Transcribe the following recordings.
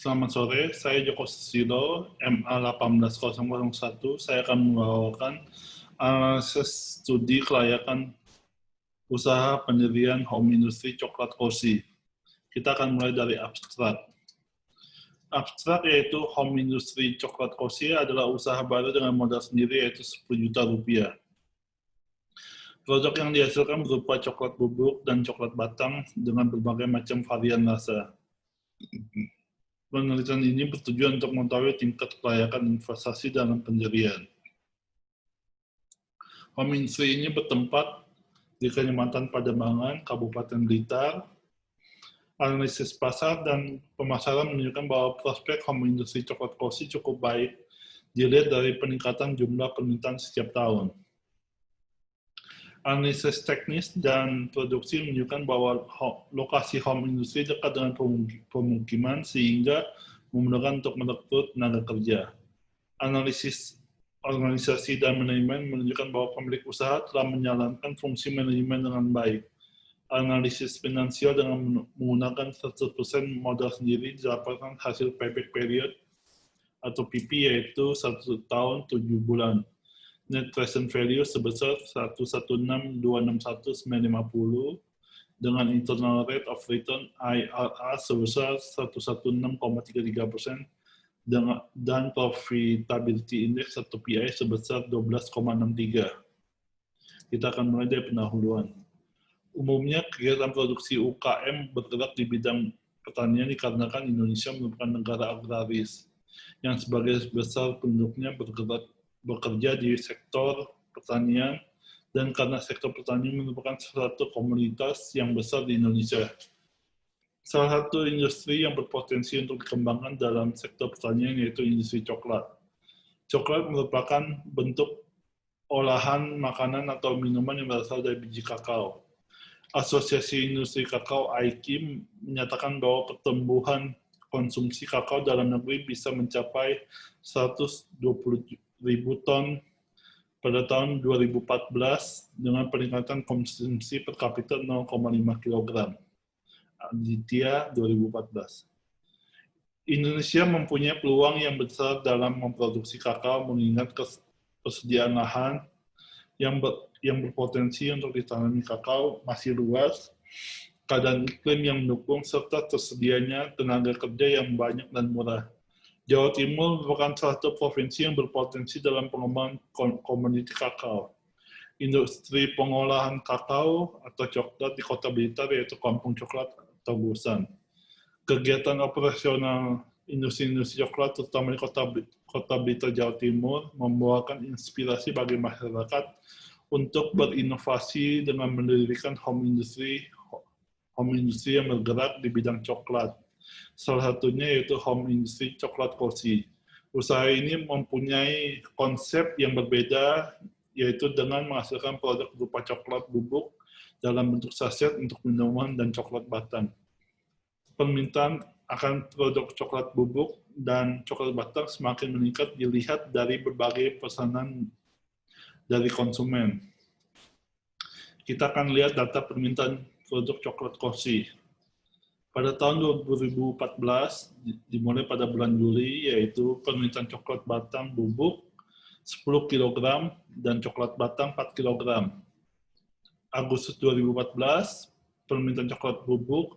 Selamat sore, saya Joko Susilo, MA 18001. Saya akan membawakan analisis studi kelayakan usaha pendirian home industry coklat Cozy. Kita akan mulai dari abstrak. Abstrak yaitu home industry coklat Cozy adalah usaha baru dengan modal sendiri yaitu 10 juta rupiah. Produk yang dihasilkan berupa coklat bubuk dan coklat batang dengan berbagai macam varian rasa. Penelitian ini bertujuan untuk mengetahui tingkat kelayakan investasi dalam pendirian. Home industry ini bertempat di Kecamatan Pademangan, Kabupaten Blitar. Analisis pasar dan pemasaran menunjukkan bahwa prospek home industry coklat Cozy cukup baik dilihat dari peningkatan jumlah permintaan setiap tahun. Analisis teknis dan produksi menunjukkan bahwa lokasi home industry dekat dengan pemukiman sehingga memudahkan untuk merekrut tenaga kerja. Analisis organisasi dan manajemen menunjukkan bahwa pemilik usaha telah menjalankan fungsi manajemen dengan baik. Analisis finansial dengan menggunakan 100% modal sendiri didapatkan hasil payback period atau PP yaitu 1 tahun 7 bulan. Net present value sebesar 116,261,950 dengan internal rate of return IRR sebesar 116,33% dan profitability index atau PI sebesar 12,63. Kita akan mulai dari pendahuluan. Umumnya kegiatan produksi UKM bergerak di bidang pertanian dikarenakan Indonesia merupakan negara agraris yang sebagai besar penduduknya bekerja di sektor pertanian dan karena sektor pertanian merupakan salah satu komoditas yang besar di Indonesia. Salah satu industri yang berpotensi untuk dikembangkan dalam sektor pertanian yaitu industri coklat. Coklat merupakan bentuk olahan makanan atau minuman yang berasal dari biji kakao. Asosiasi Industri Kakao AIKI menyatakan bahwa pertumbuhan konsumsi kakao dalam negeri bisa mencapai 120.000 ton pada tahun 2014 dengan peningkatan konsumsi per kapita 0,5 kg. Aditya 2014. Indonesia mempunyai peluang yang besar dalam memproduksi kakao mengingat persediaan lahan yang berpotensi untuk ditanami kakao masih luas, keadaan iklim yang mendukung, serta tersedianya tenaga kerja yang banyak dan murah. Jawa Timur merupakan salah satu provinsi yang berpotensi dalam pengembangan komoditi kakao. Industri pengolahan kakao atau coklat di Kota Blitar yaitu Kampung Coklat atau Gusan. Kegiatan operasional industri coklat terutama di Kota Blitar, Jawa Timur membawakan inspirasi bagi masyarakat untuk berinovasi dengan mendirikan home industry yang bergerak di bidang coklat. Salah satunya yaitu home industry coklat Cozy. Usaha ini mempunyai konsep yang berbeda, yaitu dengan menghasilkan produk berupa coklat bubuk dalam bentuk saset untuk minuman dan coklat batang. Permintaan akan produk coklat bubuk dan coklat batang semakin meningkat dilihat dari berbagai pesanan dari konsumen. Kita akan lihat data permintaan produk coklat Cozy. Pada tahun 2014, dimulai pada bulan Juli, yaitu permintaan coklat batang bubuk 10 kg dan coklat batang 4 kg. Agustus 2014, permintaan coklat bubuk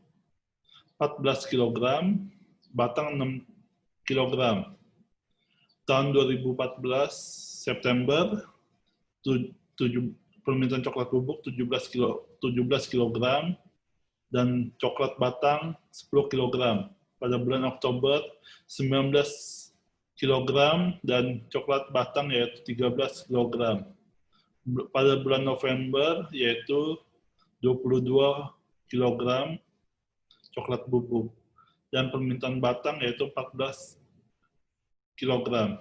14 kg, batang 6 kg. Tahun 2014, September, permintaan coklat bubuk 17 kg dan coklat batang 10 kg. Pada bulan Oktober 19 kg dan coklat batang yaitu 13 kg. Pada bulan November yaitu 22 kg coklat bubuk dan permintaan batang yaitu 14 kg.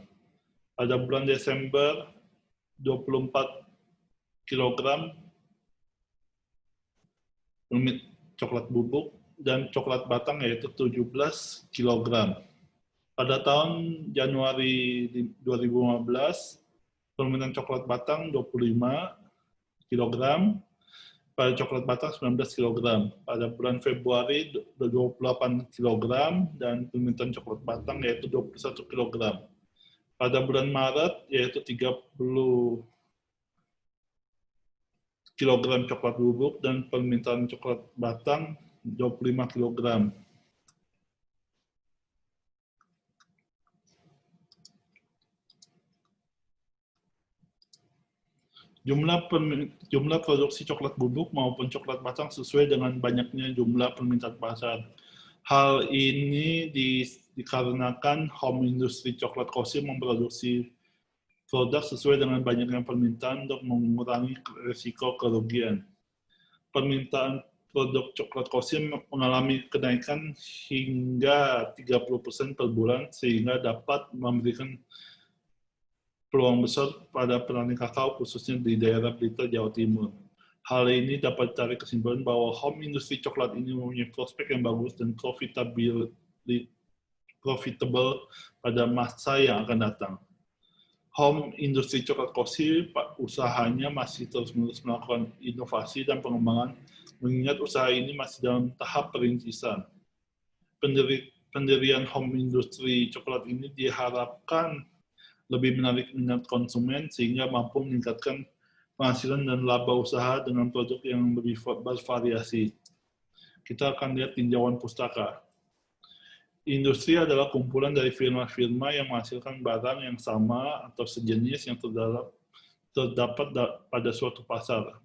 Pada bulan Desember 24 kg coklat bubuk dan coklat batang yaitu 17 kg. Pada tahun Januari 2015, permintaan coklat batang 25 kg Pada coklat batang 19 kg. Pada bulan Februari 28 kg dan permintaan coklat batang yaitu 21 kg. Pada bulan Maret yaitu 30 kg coklat bubuk dan permintaan coklat batang 25 kg. Jumlah produksi coklat bubuk maupun coklat batang sesuai dengan banyaknya jumlah permintaan pasar. Hal ini dikarenakan home industry coklat Kosim memproduksi produk sesuai dengan banyaknya permintaan untuk mengurangi risiko kerugian. Permintaan produk coklat Kosim mengalami kenaikan hingga 30% per bulan sehingga dapat memberikan peluang besar pada petani kakao khususnya di daerah Blitar, Jawa Timur. Hal ini dapat ditarik kesimpulan bahwa home industri coklat ini mempunyai prospek yang bagus dan profitable pada masa yang akan datang. Home industri coklat Kosim, usahanya masih terus-menerus melakukan inovasi dan pengembangan, mengingat usaha ini masih dalam tahap perintisan. Pendirian home industri coklat ini diharapkan lebih menarik minat konsumen sehingga mampu meningkatkan penghasilan dan laba usaha dengan produk yang lebih bervariasi. Kita akan lihat tinjauan pustaka. Industri adalah kumpulan dari firma-firma yang menghasilkan barang yang sama atau sejenis yang terdapat pada suatu pasar.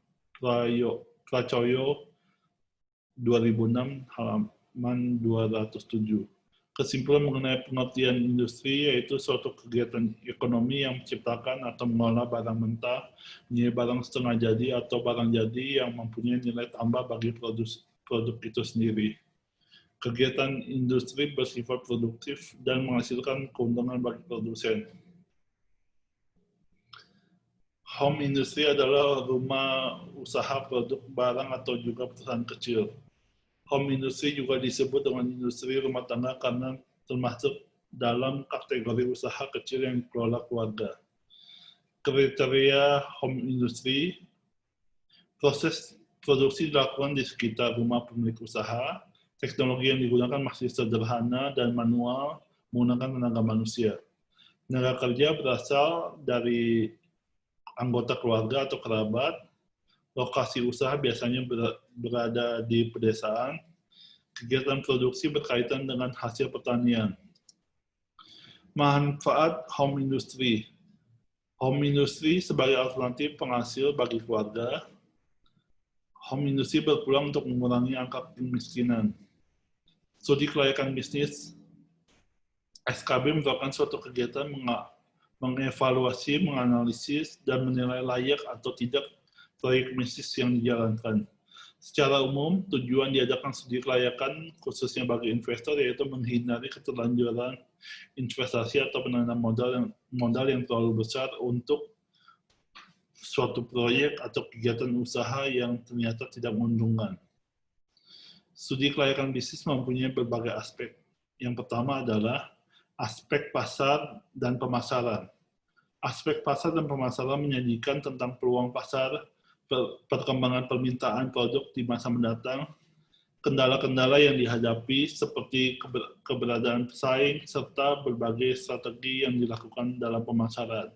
Pracoyo 2006 halaman 207. Kesimpulan mengenai pengertian industri yaitu suatu kegiatan ekonomi yang menciptakan atau mengolah barang mentah, menjadi barang setengah jadi atau barang jadi yang mempunyai nilai tambah bagi produk itu sendiri. Kegiatan industri bersifat produktif dan menghasilkan keuntungan bagi produsen. Home industry adalah rumah usaha produk barang atau juga perusahaan kecil. Home industry juga disebut dengan industri rumah tangga karena termasuk dalam kategori usaha kecil yang dikelola keluarga. Kriteria home industry, proses produksi dilakukan di sekitar rumah pemilik usaha, teknologi yang digunakan masih sederhana dan manual menggunakan tenaga manusia. Tenaga kerja berasal dari anggota keluarga atau kerabat, lokasi usaha biasanya berada di pedesaan, kegiatan produksi berkaitan dengan hasil pertanian. Manfaat home industry. Home industry sebagai alternatif penghasil bagi keluarga. Home industry berpeluang untuk mengurangi angka kemiskinan. Studi kelayakan bisnis. SKB merupakan suatu kegiatan mengevaluasi, menganalisis, dan menilai layak atau tidak proyek bisnis yang dijalankan. Secara umum, tujuan diadakan studi kelayakan khususnya bagi investor yaitu menghindari keterlanjuran investasi atau penanam modal yang terlalu besar untuk suatu proyek atau kegiatan usaha yang ternyata tidak menguntungkan. Studi kelayakan bisnis mempunyai berbagai aspek. Yang pertama adalah aspek pasar dan pemasaran. Aspek pasar dan pemasaran menyajikan tentang peluang pasar, perkembangan permintaan produk di masa mendatang, kendala-kendala yang dihadapi seperti keberadaan pesaing, serta berbagai strategi yang dilakukan dalam pemasaran.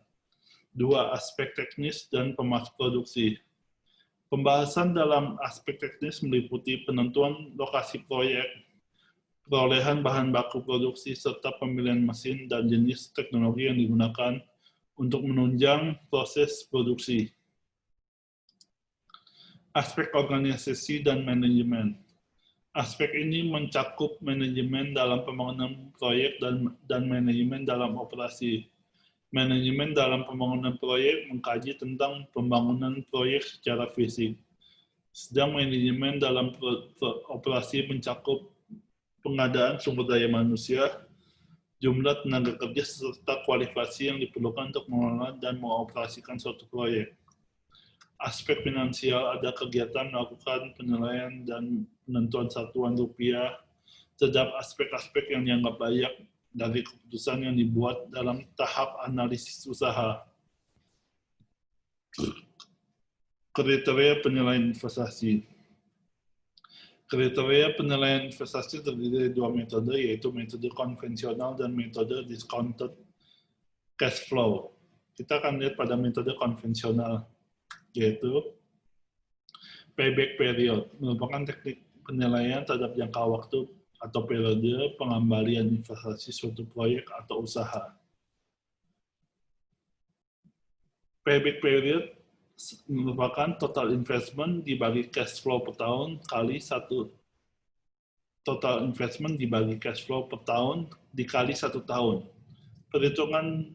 2. Aspek teknis dan produksi. Pembahasan dalam aspek teknis meliputi penentuan lokasi proyek, perolehan bahan baku produksi, serta pemilihan mesin dan jenis teknologi yang digunakan untuk menunjang proses produksi. Aspek organisasi dan manajemen. Aspek ini mencakup manajemen dalam pembangunan proyek dan manajemen dalam operasi. Manajemen dalam pembangunan proyek mengkaji tentang pembangunan proyek secara fisik. Sedang manajemen dalam operasi mencakup pengadaan sumber daya manusia, jumlah tenaga kerja, serta kualifikasi yang diperlukan untuk mengelola dan mengoperasikan suatu proyek. Aspek finansial, ada kegiatan melakukan penilaian dan penentuan satuan rupiah terhadap aspek-aspek yang dianggap layak dari keputusan yang dibuat dalam tahap analisis usaha. Kriteria penilaian investasi. Kriteria penilaian investasi terdiri dari dua metode, yaitu metode konvensional dan metode discounted cash flow. Kita akan lihat pada metode konvensional, yaitu payback period, merupakan teknik penilaian terhadap jangka waktu atau periode pengembalian investasi suatu proyek atau usaha. Payback period merupakan total investment dibagi cash flow per tahun kali satu. Total investment dibagi cash flow per tahun dikali 1 tahun. Perhitungan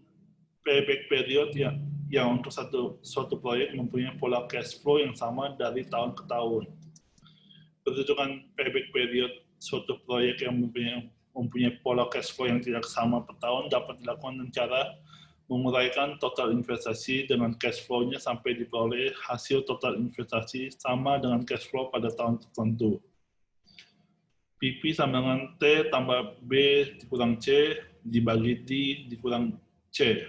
payback period yang untuk suatu proyek mempunyai pola cash flow yang sama dari tahun ke tahun. Perhitungan payback period suatu proyek yang mempunyai pola cash flow yang tidak sama per tahun dapat dilakukan dengan cara menguraikan total investasi dengan cash flow-nya sampai diperoleh hasil total investasi sama dengan cash flow pada tahun tertentu. PP sama dengan T tambah B dikurang C dibagi D dikurang C.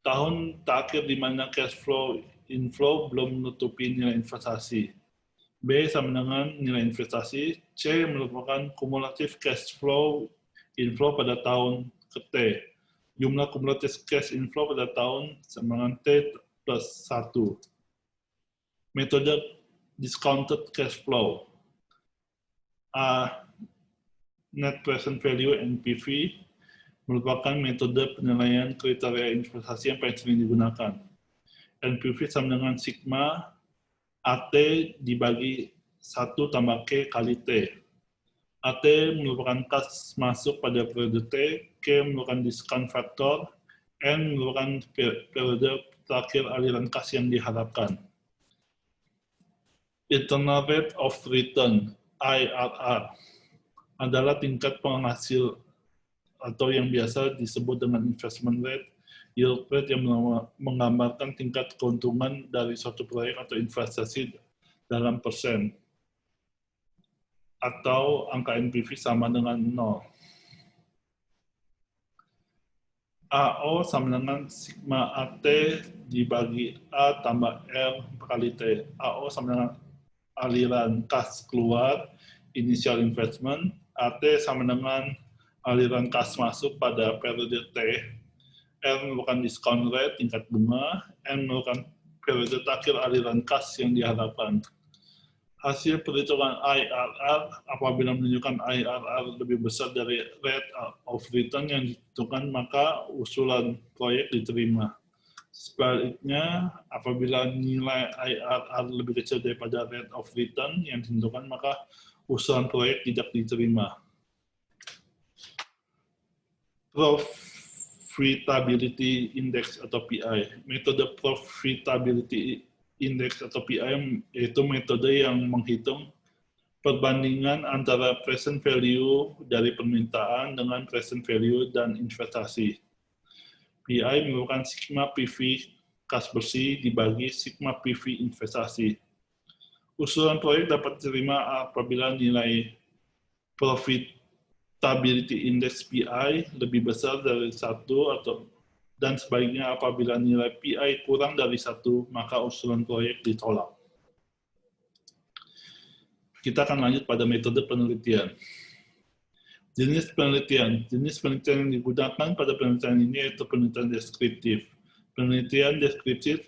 Tahun terakhir di mana cash flow inflow belum menutupi nilai investasi. B sama dengan nilai investasi. C merupakan kumulatif cash flow inflow pada tahun ke T. Jumlah kumulatif cash inflow pada tahun sama dengan T plus 1. Metode discounted cash flow. A. Net present value NPV merupakan metode penilaian kriteria investasi yang paling sering digunakan. NPV sama dengan sigma AT dibagi 1 tambah K kali T. AT merupakan kas masuk pada periode T, K merupakan discount factor, N merupakan periode terakhir aliran kas yang diharapkan. Internal rate of return, IRR, adalah tingkat penghasil atau yang biasa disebut dengan investment rate, yield rate yang menggambarkan tingkat keuntungan dari suatu proyek atau investasi dalam persen, atau angka NPV sama dengan 0. AO sama dengan sigma AT dibagi A tambah R kali T. AO sama dengan aliran kas keluar, initial investment. AT sama dengan aliran kas masuk pada periode T. R merupakan discount rate, tingkat bunga. N merupakan periode terakhir aliran kas yang diharapkan. Hasil perhitungan IRR apabila menunjukkan IRR lebih besar dari rate of return yang ditentukan, maka usulan proyek diterima. Sebaliknya, apabila nilai IRR lebih kecil daripada rate of return yang ditentukan, maka usulan proyek tidak diterima. Profitability Index atau PI. Metode Profitability Index atau PI yaitu metode yang menghitung perbandingan antara present value dari permintaan dengan present value dan investasi. PI merupakan sigma PV kas bersih dibagi sigma PV investasi. Usulan proyek dapat diterima apabila nilai Profitability Index PI lebih besar dari 1 dan sebaliknya apabila nilai PI kurang dari 1, maka usulan proyek ditolak. Kita akan lanjut pada metode penelitian. Jenis penelitian. Jenis penelitian yang digunakan pada penelitian ini yaitu penelitian deskriptif. Penelitian deskriptif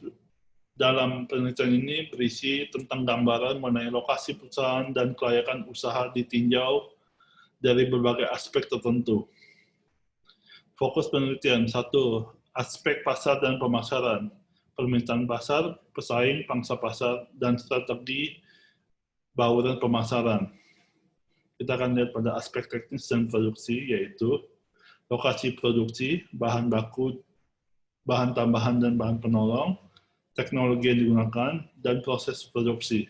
dalam penelitian ini berisi tentang gambaran mengenai lokasi perusahaan dan kelayakan usaha ditinjau dari berbagai aspek tertentu. Fokus penelitian. 1. Aspek pasar dan pemasaran, permintaan pasar, pesaing, pangsa pasar, dan strategi bauran pemasaran. Kita akan lihat pada aspek teknis dan produksi, yaitu lokasi produksi, bahan baku, bahan tambahan dan bahan penolong, teknologi yang digunakan, dan proses produksi.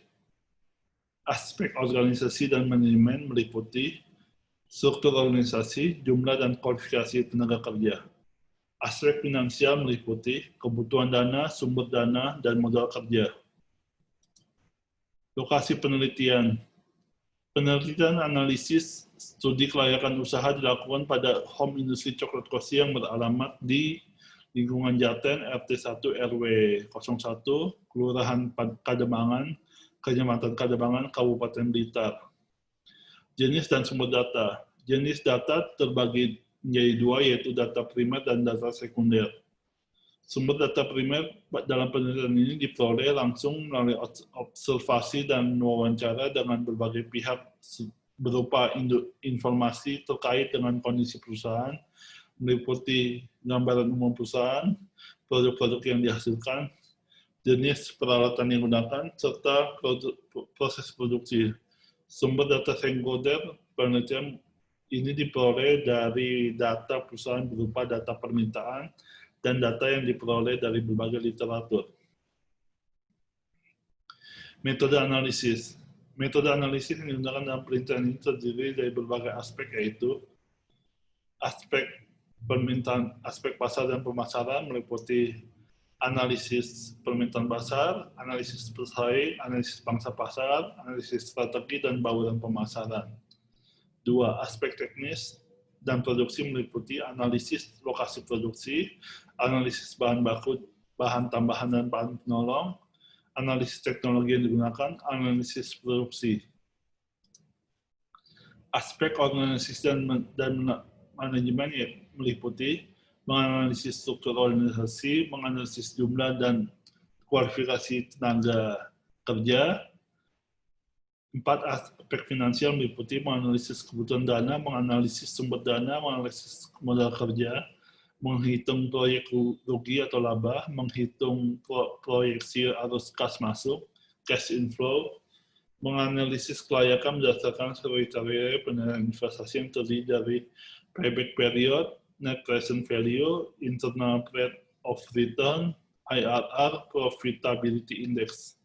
Aspek organisasi dan manajemen meliputi struktur organisasi, jumlah dan kualifikasi tenaga kerja. Aspek finansial meliputi kebutuhan dana, sumber dana, dan modal kerja. Lokasi penelitian. Penelitian analisis studi kelayakan usaha dilakukan pada home industri coklat Kosi yang beralamat di lingkungan Jaten, RT 1 RW 01, Kelurahan Kademangan, Kecamatan Kademangan, Kabupaten Blitar. Jenis dan sumber data. Jenis data terbagi menjadi dua, yaitu data primer dan data sekunder. Sumber data primer dalam penelitian ini diperoleh langsung melalui observasi dan wawancara dengan berbagai pihak berupa informasi terkait dengan kondisi perusahaan, meliputi gambaran umum perusahaan, produk-produk yang dihasilkan, jenis peralatan yang digunakan, serta proses produksi. Sumber data sekunder penelitian ini diperoleh dari data perusahaan berupa data permintaan dan data yang diperoleh dari berbagai literatur. Metode analisis. Metode analisis yang digunakan dalam penelitian ini terdiri dari berbagai aspek, yaitu aspek permintaan, aspek pasar dan pemasaran, meliputi analisis permintaan pasar, analisis pesaing, analisis pangsa pasar, analisis strategi, dan bauran pemasaran. 2. Aspek teknis dan produksi meliputi analisis lokasi produksi, analisis bahan baku, bahan tambahan dan bahan penolong, analisis teknologi yang digunakan, analisis produksi. Aspek organisasi dan manajemen ya, meliputi menganalisis struktur organisasi, menganalisis jumlah dan kualifikasi tenaga kerja. 4. Aspek finansial meliputi menganalisis kebutuhan dana, menganalisis sumber dana, menganalisis modal kerja, menghitung proyek rugi atau laba, menghitung proyeksi arus kas masuk, cash inflow, menganalisis kelayakan berdasarkan kriteria penilaian investasi yang terdiri dari payback period, net present value, internal rate of return, IRR, profitability index.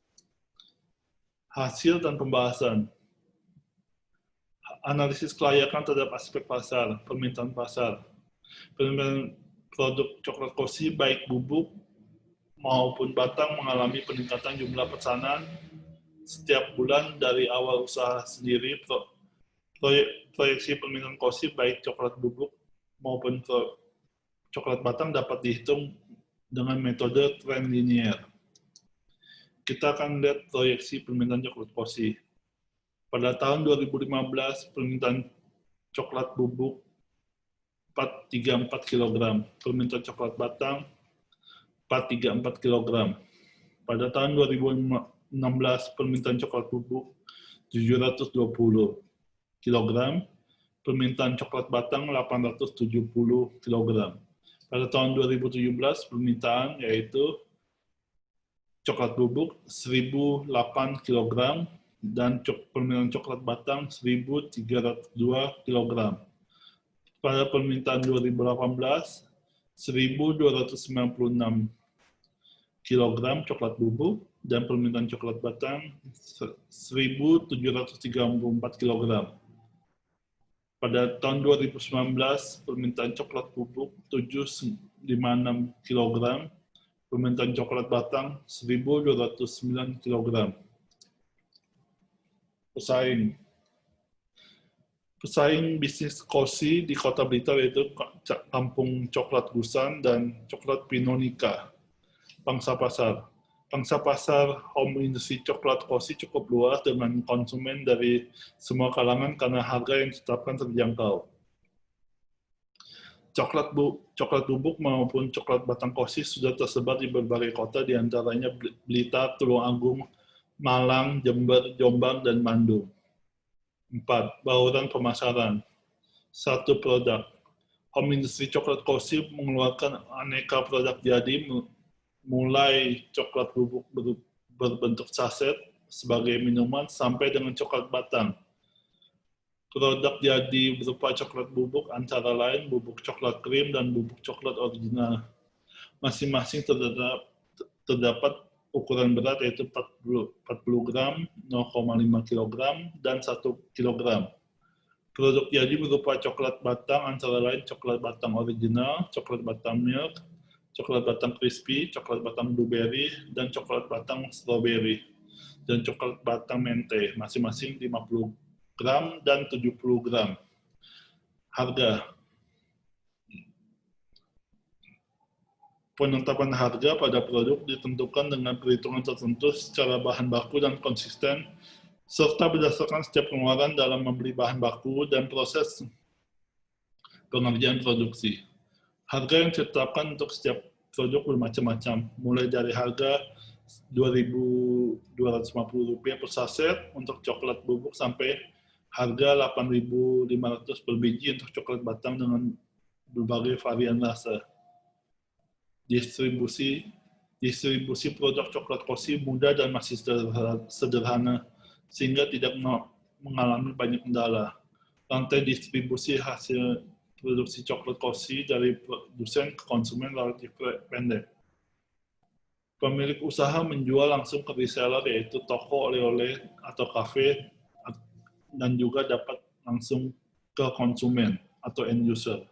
Hasil dan pembahasan. Analisis kelayakan terhadap aspek pasar, permintaan pasar. Permintaan produk coklat Kosi baik bubuk maupun batang mengalami peningkatan jumlah pesanan setiap bulan dari awal usaha sendiri. Proyeksi permintaan Kosi baik coklat bubuk maupun coklat batang dapat dihitung dengan metode tren linier. Kita akan lihat proyeksi permintaan coklat Kosi. Pada tahun 2015, permintaan coklat bubuk 434 kg, permintaan coklat batang 434 kg. Pada tahun 2016, permintaan coklat bubuk 720 kg, permintaan coklat batang 870 kg. Pada tahun 2017, permintaan yaitu coklat bubuk 1008 kg dan permintaan coklat batang 1302 kg. Pada permintaan 2018, 1296 kg coklat bubuk dan permintaan coklat batang 1734 kg. Pada tahun 2019, permintaan coklat bubuk 756 kg, permintaan coklat batang 1.209 kg. Pesaing bisnis Kosi di Kota Blitar yaitu Kampung Coklat Gusan dan Coklat Pinonika. Pangsa pasar. Pangsa pasar home industry coklat Kosi cukup luas dengan konsumen dari semua kalangan karena harga yang ditetapkan terjangkau. Coklat bubuk maupun coklat batang Kosi sudah tersebar di berbagai kota, diantaranya Blitar, Tulungagung, Malang, Jember, Jombang, dan Bandung. 4. Bauran pemasaran. 1. Produk. Home industry coklat Kosi mengeluarkan aneka produk jadi, mulai coklat bubuk berbentuk saset sebagai minuman sampai dengan coklat batang. Produk jadi berupa coklat bubuk antara lain bubuk coklat krim dan bubuk coklat original. Masing-masing terdapat ukuran berat yaitu 40 gram, 0,5 kg, dan 1 kg. Produk jadi berupa coklat batang antara lain coklat batang original, coklat batang milk, coklat batang crispy, coklat batang blueberry, dan coklat batang strawberry, dan coklat batang mente, masing-masing 50 gram dan 70 gram. Harga. Penetapan harga pada produk ditentukan dengan perhitungan tertentu secara bahan baku dan konsisten, serta berdasarkan setiap pengeluaran dalam membeli bahan baku dan proses pengerjaan produksi. Harga yang ditetapkan untuk setiap produk bermacam-macam, mulai dari harga Rp2.250 per saset untuk coklat bubuk sampai harga Rp8.500 per biji untuk coklat batang dengan berbagai varian rasa. Distribusi produk coklat Cosi mudah dan masih sederhana, sehingga tidak mengalami banyak kendala. Rantai distribusi hasil produksi coklat Cosi dari produsen ke konsumen relatif pendek. Pemilik usaha menjual langsung ke reseller, yaitu toko oleh-oleh atau kafe, dan juga dapat langsung ke konsumen atau end user.